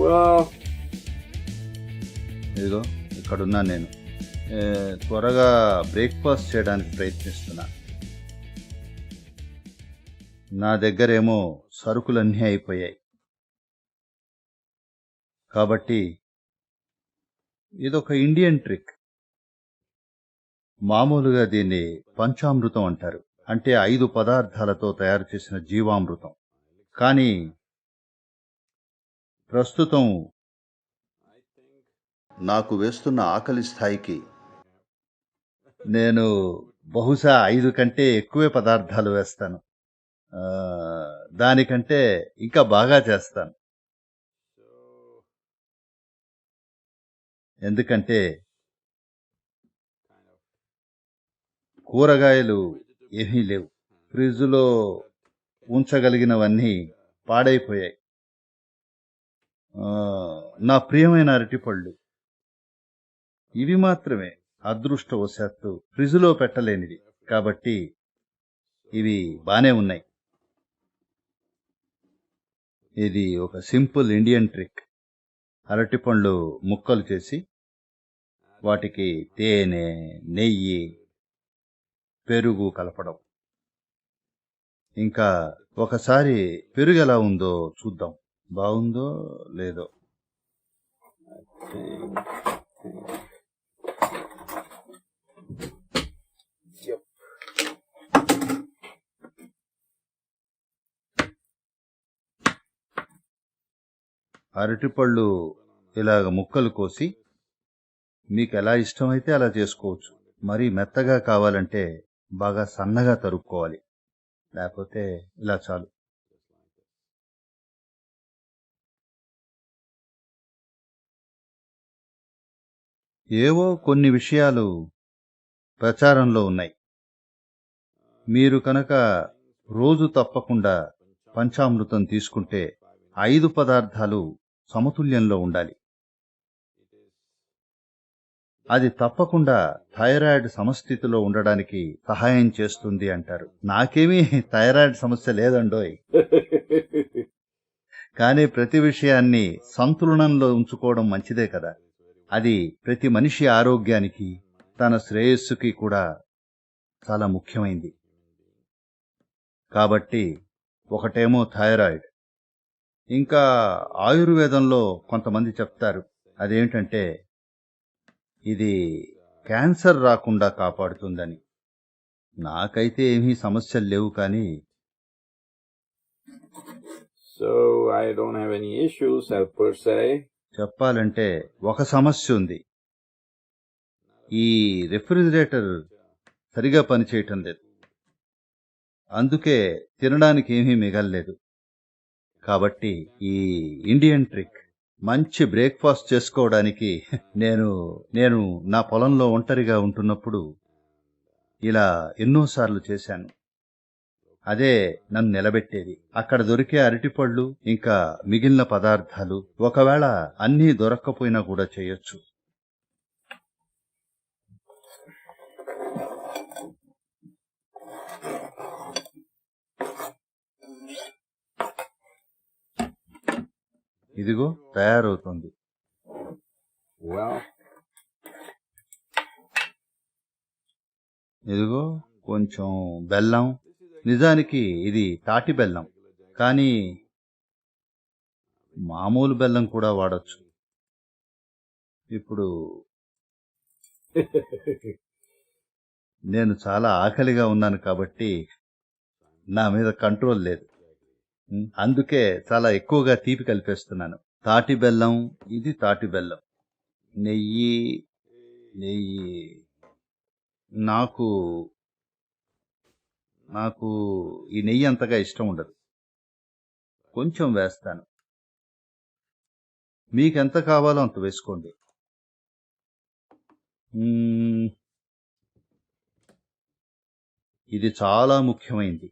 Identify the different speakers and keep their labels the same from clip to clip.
Speaker 1: Well,
Speaker 2: ఇదిగో ఇక్కడున్నా నేను. త్వరగా బ్రేక్ఫాస్ట్ చేయడానికి ప్రయత్నిస్తున్నా. నా దగ్గరేమో సరుకులన్నీ అయిపోయాయి. కాబట్టి ఇదొక ఇండియన్ ట్రిక్. మామూలుగా దీన్ని పంచామృతం అంటారు. అంటే 5 పదార్థాలతో తయారు చేసిన జీవామృతం. కానీ ప్రస్తుతం నాకు వేస్తున్న ఆకలి స్థాయికి నేను బహుశా 5 కంటే ఎక్కువే పదార్థాలు వేస్తాను. దానికంటే ఇంకా బాగా చేస్తాను. ఎందుకంటే కూరగాయలు ఏమీ లేవు. ఫ్రిడ్జ్లో ఉంచగలిగినవన్నీ పాడైపోయాయి. నా ప్రియమైన అరటిపళ్ళు ఇవి మాత్రమే అదృష్టవశాత్తు ఫ్రిడ్జ్లో పెట్టలేనివి. కాబట్టి ఇవి బానే ఉన్నాయి. ఇది ఒక సింపుల్ ఇండియన్ ట్రిక్. అరటిపండ్లు ముక్కలు చేసి వాటికి తేనె, నెయ్యి, పెరుగు కలపడం. ఇంకా ఒకసారి పెరుగు ఎలా ఉందో చూద్దాం. బాగుందో లేదో. అరటిపళ్ళు ఇలాగ ముక్కలు కోసి మీకు ఎలా ఇష్టమైతే అలా చేసుకోవచ్చు. మరీ మెత్తగా కావాలంటే బాగా సన్నగా తరుక్కోవాలి. లేకపోతే ఇలా చాలు. ఏవో కొన్ని విషయాలు ప్రచారంలో ఉన్నాయి. మీరు కనుక రోజు తప్పకుండా పంచామృతం తీసుకుంటే 5 పదార్థాలు సమతుల్యంలో ఉండాలి. అది తప్పకుండా థైరాయిడ్ సమస్థితిలో ఉండడానికి సహాయం చేస్తుంది అంటారు. నాకేమీ థైరాయిడ్ సమస్య లేదండోయ్. కానీ ప్రతి విషయాన్ని సంతులనంలో ఉంచుకోవడం మంచిదే కదా. అది ప్రతి మనిషి ఆరోగ్యానికి, తన శ్రేయస్సుకి కూడా చాలా ముఖ్యమైంది. కాబట్టి ఒకటేమో థైరాయిడ్. ఇంకా ఆయుర్వేదంలో కొంతమంది చెప్తారు, అదేంటంటే ఇది క్యాన్సర్ రాకుండా కాపాడుతుందని. నాకైతే ఏమీ సమస్యలు లేవు. కానీ
Speaker 1: so I don't have any issues per se.
Speaker 2: చెప్పాలంటే ఒక సమస్య ఉంది. ఈ రెఫ్రిజిరేటర్ సరిగా పనిచేయటం లేదు. అందుకే తినడానికి ఏమీ మిగల్లేదు. కాబట్టి ఈ ఇండియన్ ట్రిక్ మంచి బ్రేక్ఫాస్ట్ చేసుకోవడానికి నేను నా పొలంలో ఒంటరిగా ఉంటున్నప్పుడు ఇలా ఎన్నోసార్లు చేశాను. అదే నన్ను నిలబెట్టేది. అక్కడ దొరికే అరటిపళ్ళు ఇంకా మిగిలిన పదార్థాలు ఒకవేళ అన్నీ దొరక్కపోయినా కూడా చేయొచ్చు. ఇదిగో తయారవుతుంది.
Speaker 1: Well,
Speaker 2: ఇదిగో కొంచెం బెల్లం. నిజానికి ఇది తాటి బెల్లం, కానీ మామూలు బెల్లం కూడా వాడచ్చు. ఇప్పుడు నేను చాలా ఆకలిగా ఉన్నాను కాబట్టి నా మీద కంట్రోల్ లేదు. అందుకే చాలా ఎక్కువగా తీపి కలిపేస్తున్నాను. తాటి బెల్లం, ఇది తాటి బెల్లం. నెయ్యి నాకు ఈ నెయ్యి అంతగా ఇష్టం ఉండదు. కొంచెం వేస్తాను. మీకెంత కావాలో అంత వేసుకోండి. ఇది చాలా ముఖ్యమైనది.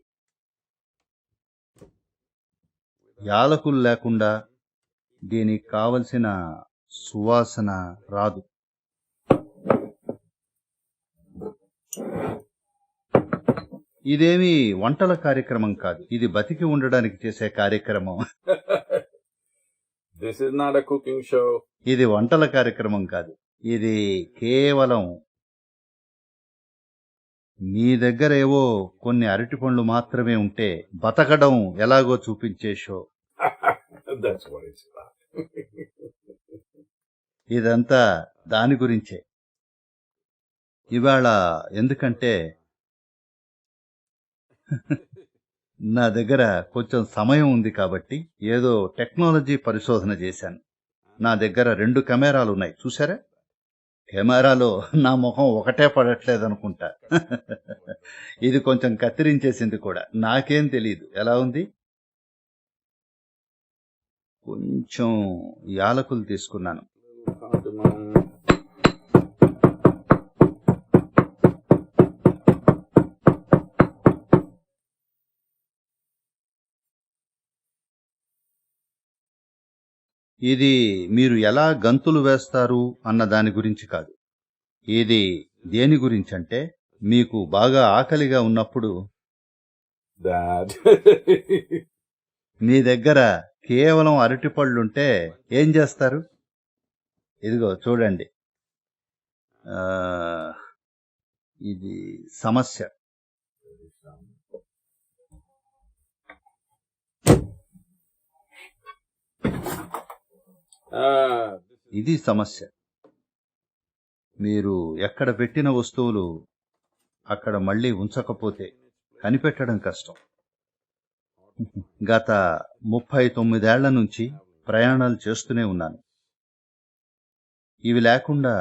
Speaker 2: యాలకులు లేకుండా దీనికి కావలసిన సువాసన రాదు. ఇదేమీ వంటల కార్యక్రమం కాదు. ఇది బతికి ఉండడానికి చేసే కార్యక్రమం.
Speaker 1: This is not a cooking show.
Speaker 2: ఇది వంటల కార్యక్రమం కాదు. ఇది కేవలం మీ దగ్గర ఏవో కొన్ని అరటి పండ్లు మాత్రమే ఉంటే బతకడం ఎలాగో చూపించే show.
Speaker 1: That's what it's about.
Speaker 2: ఇదంతా దాని గురించే. ఇవాళ ఎందుకంటే నా దగ్గర కొంచెం సమయం ఉంది కాబట్టి ఏదో టెక్నాలజీ పరిశోధన చేశాను. నా దగ్గర 2 కెమెరాలు ఉన్నాయి, చూసారా? కెమెరాలో నా ముఖం ఒకటే పడట్లేదనుకుంటా. ఇది కొంచెం కత్తిరించేసింది కూడా. నాకేం తెలీదు ఎలా ఉంది. కొంచెం యాలకులు తీసుకున్నాను.
Speaker 1: Cardamom.
Speaker 2: ఇది మీరు ఎలా గంతులు వేస్తారు అన్న దాని గురించి కాదు. ఇది దేని గురించంటే మీకు బాగా ఆకలిగా ఉన్నప్పుడు
Speaker 1: That.
Speaker 2: మీ దగ్గర కేవలం అరటిపళ్ళుంటే ఏం చేస్తారు? ఇదిగో చూడండి. ఇది సమస్య. ఇది సమస్య. మీరు ఎక్కడ పెట్టిన వస్తువులు అక్కడ మళ్ళీ ఉంచకపోతే కనిపెట్టడం కష్టం. గత 39 ఏళ్ల నుంచి ప్రయాణాలు చేస్తూనే ఉన్నాను. ఇవి లేకుండా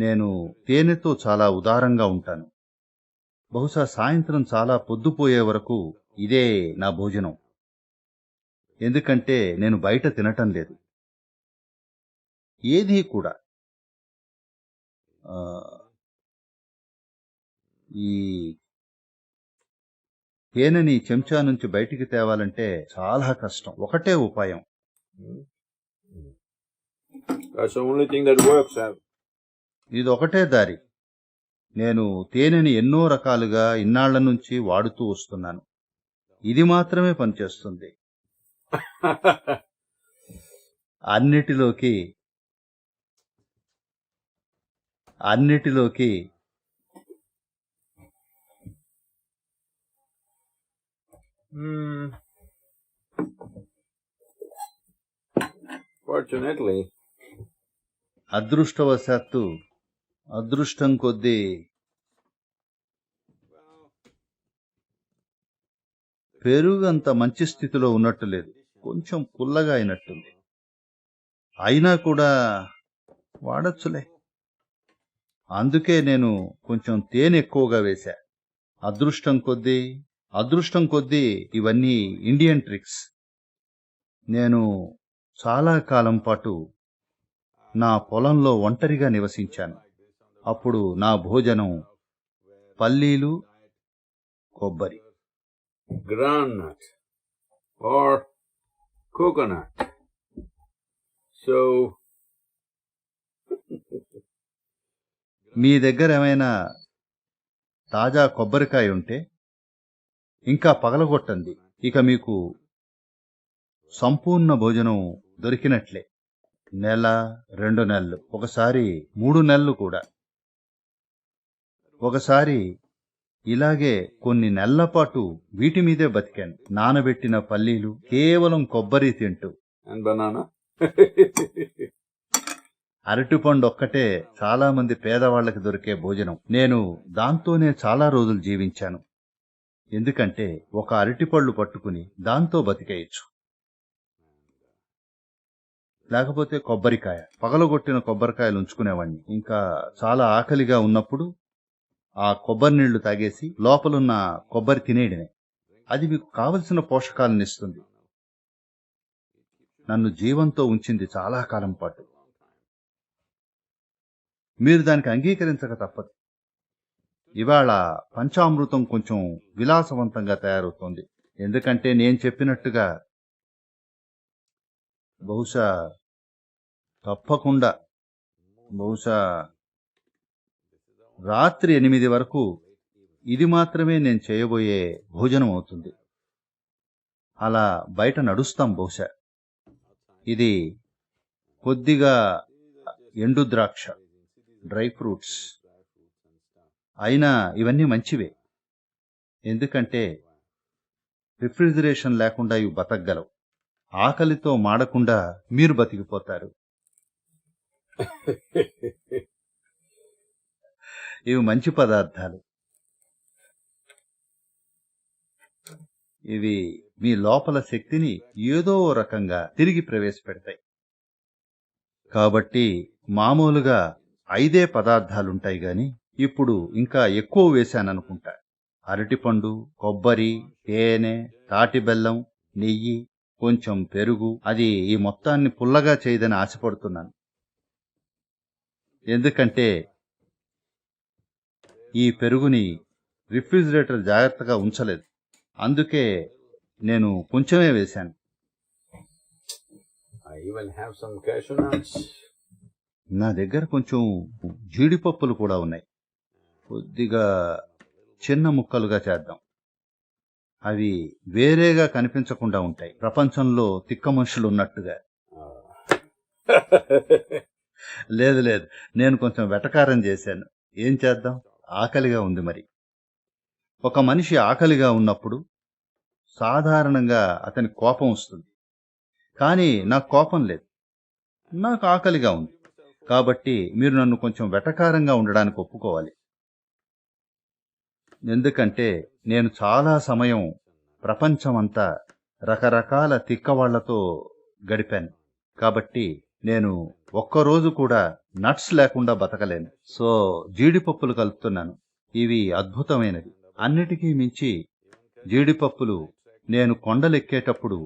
Speaker 2: నేను తేనెతో చాలా ఉదారంగా ఉంటాను. బహుశా సాయంత్రం చాలా పొద్దుపోయే వరకు ఇదే నా భోజనం. ఎందుకంటే నేను బయట తినటం లేదు. ఏదీ కూడా. ఈ తేనెని చెంచా నుంచి బయటికి తేవాలంటే చాలా కష్టం. ఒకటే ఉపాయం.
Speaker 1: That's the only thing that works.
Speaker 2: ఇది ఒకటే దారి. నేను తేనెని ఎన్నో రకాలుగా ఇన్నాళ్ల నుంచి వాడుతూ వస్తున్నాను. ఇది మాత్రమే పనిచేస్తుంది. అన్నిటిలోకి
Speaker 1: Fortunately,
Speaker 2: అదృష్టవశాత్తు అదృష్టం కొద్దీ పెరుగు అంత మంచి స్థితిలో ఉన్నట్టు లేదు. కొంచెం పుల్లగా అయినట్టుంది. అయినా కూడా వాడచ్చులే. అందుకే నేను కొంచెం తేనె ఎక్కువగా వేశా. అదృష్టం కొద్దీ ఇవన్నీ ఇండియన్ ట్రిక్స్. నేను చాలా కాలం పాటు నా పొలంలో ఒంటరిగా నివసించాను. అప్పుడు నా భోజనం పల్లీలు, కొబ్బరి.
Speaker 1: groundnut or coconut. So,
Speaker 2: మీ దగ్గర ఏమైనా తాజా కొబ్బరికాయ ఉంటే ఇంకా పగలగొట్టండి. ఇక మీకు సంపూర్ణ భోజనం దొరికినట్లే. 1 నెల, 2 నెలలు, ఒకసారి 3 నెలలు కూడా. ఒకసారి ఇలాగే కొన్ని నెలల పాటు వీటి మీదే బతికాను. నానబెట్టిన పల్లీలు, కేవలం కొబ్బరి తింటూ.
Speaker 1: and banana.
Speaker 2: అరటిపండు ఒక్కటే చాలా మంది పేదవాళ్లకు దొరికే భోజనం. నేను దాంతోనే చాలా రోజులు జీవించాను. ఎందుకంటే ఒక అరటిపళ్ళు పట్టుకుని దాంతో బతికేయచ్చు. లేకపోతే కొబ్బరికాయ, పగలగొట్టిన కొబ్బరికాయలు ఉంచుకునేవాడిని. ఇంకా చాలా ఆకలిగా ఉన్నప్పుడు ఆ కొబ్బరి నీళ్లు తాగేసి లోపలున్న కొబ్బరి తినేయడమే. అది మీకు కావలసిన పోషకాలను ఇస్తుంది. నన్ను జీవంతో ఉంచింది చాలా కాలం పాటు. మీరు దానికి అంగీకరించక తప్పదు. ఇవాళ పంచామృతం కొంచెం విలాసవంతంగా తయారవుతోంది. ఎందుకంటే నేను చెప్పినట్టుగా బహుశా రాత్రి 8 వరకు ఇది మాత్రమే నేను చేయబోయే భోజనం అవుతుంది. అలా బయట నడుస్తాం బహుశా. ఇది కొద్దిగా ఎండు ద్రాక్ష, డ్రై ఫ్రూట్స్. అయినా ఇవన్నీ మంచివే, ఎందుకంటే రిఫ్రిజిరేషన్ లేకుండా ఇవి బతకగలవు. ఆకలితో మాడకుండా మీరు బతికిపోతారు. ఇవి మంచి పదార్థాలు. ఇవి మీ లోపల శక్తిని ఏదో రకంగా తిరిగి ప్రవేశపెడతాయి. కాబట్టి మామూలుగా 5 పదార్థాలుంటాయి గాని ఇప్పుడు ఇంకా ఎక్కువ వేశాననుకుంటా. అరటిపండు, కొబ్బరి, తేనె, తాటి బెల్లం, నెయ్యి, కొంచెం పెరుగు. అది ఈ మొత్తాన్ని పుల్లగా చేయదని ఆశపడుతున్నాను, ఎందుకంటే ఈ పెరుగుని రిఫ్రిజిరేటర్ జాగ్రత్తగా ఉంచలేదు. అందుకే నేను కొంచెమే వేశాను.
Speaker 1: I even have some cashew nuts.
Speaker 2: నా దగ్గర కొంచెం జీడిపప్పులు కూడా ఉన్నాయి. కొద్దిగా చిన్న ముక్కలుగా చేద్దాం. అవి వేరేగా కనిపించకుండా ఉంటాయి, ప్రపంచంలో తిక్క మనుషులు ఉన్నట్టుగా. లేదు లేదు, నేను కొంచెం వెటకారం చేశాను. ఏం చేద్దాం, ఆకలిగా ఉంది మరి. ఒక మనిషి ఆకలిగా ఉన్నప్పుడు సాధారణంగా అతని కోపం వస్తుంది. కానీ నాకు కోపం లేదు, నాకు ఆకలిగా ఉంది. కాబట్టి మీరు నన్ను కొంచెం వెటకారంగా ఉండడానికి ఒప్పుకోవాలి. ఎందుకంటే నేను చాలా సమయం ప్రపంచమంతా రకరకాల తిక్కవాళ్లతో గడిపాను. కాబట్టి నేను ఒక్కరోజు కూడా నట్స్ లేకుండా బతకలేను. సో జీడిపప్పులు కలుపుతున్నాను. ఇవి అద్భుతమైనవి. అన్నిటికీ మించి జీడిపప్పులు నేను కొండలెక్కేటప్పుడు,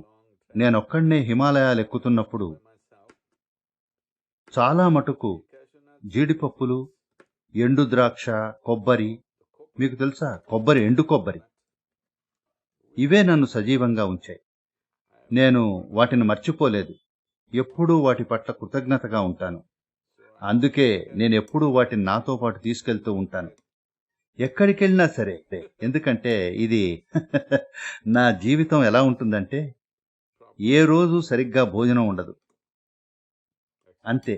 Speaker 2: నేనొక్కడే హిమాలయాలు ఎక్కుతున్నప్పుడు చాలా మటుకు జీడిపప్పులు, ఎండు ద్రాక్ష, కొబ్బరి, మీకు తెలుసా కొబ్బరి, ఎండు కొబ్బరి, ఇవే నన్ను సజీవంగా ఉంచాయి. నేను వాటిని మర్చిపోలేదు. ఎప్పుడూ వాటి పట్ల కృతజ్ఞతగా ఉంటాను. అందుకే నేనెప్పుడూ వాటిని నాతో పాటు తీసుకెళ్తూ ఉంటాను, ఎక్కడికెళ్ళినా సరే. ఎందుకంటే ఇది నా జీవితం ఎలా ఉంటుందంటే ఏ రోజు సరిగ్గా భోజనం ఉండదు, అంతే.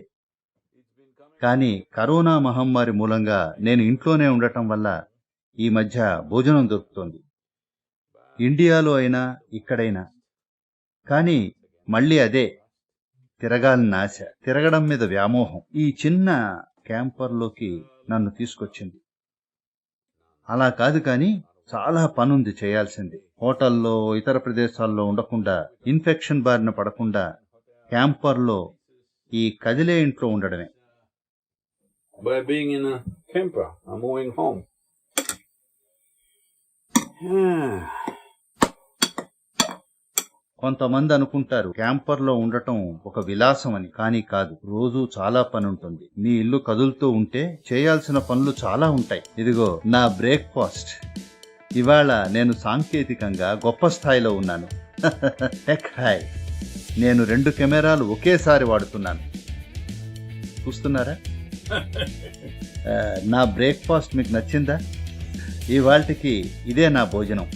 Speaker 2: కానీ కరోనా మహమ్మారి మూలంగా నేను ఇంట్లోనే ఉండటం వల్ల ఈ మధ్య భోజనం దొరుకుతోంది, ఇండియాలో అయినా ఇక్కడైనా. కానీ మళ్ళీ అదే తిరగాలని ఆశ, తిరగడం మీద వ్యామోహం ఈ చిన్న క్యాంపర్లోకి నన్ను తీసుకొచ్చింది. అలా కాదు, కానీ చాలా పనుంది చేయాల్సింది. హోటల్లో, ఇతర ప్రదేశాల్లో ఉండకుండా, ఇన్ఫెక్షన్ బారిన పడకుండా క్యాంపర్లో, ఈ కదిలే ఇంట్లో ఉండడమే.
Speaker 1: By being in a camper, I'm moving home.
Speaker 2: కొంతమంది అనుకుంటారు క్యాంపర్లో ఉండటం ఒక విలాసం అని. కానీ కాదు, రోజు చాలా పని ఉంటుంది. మీ ఇల్లు కదులుతూ ఉంటే చేయాల్సిన పనులు చాలా ఉంటాయి. ఇదిగో నా బ్రేక్ఫాస్ట్. ఇవాళ నేను సాంకేతికంగా గొప్ప స్థాయిలో ఉన్నాను. హెక్ హాయ్, నేను 2 కెమెరాలు ఒకేసారి వాడుతున్నాను. చూస్తున్నారా? నా బ్రేక్ఫాస్ట్ మీకు నచ్చిందా? ఇవాళ్టికి ఇదే నా భోజనం.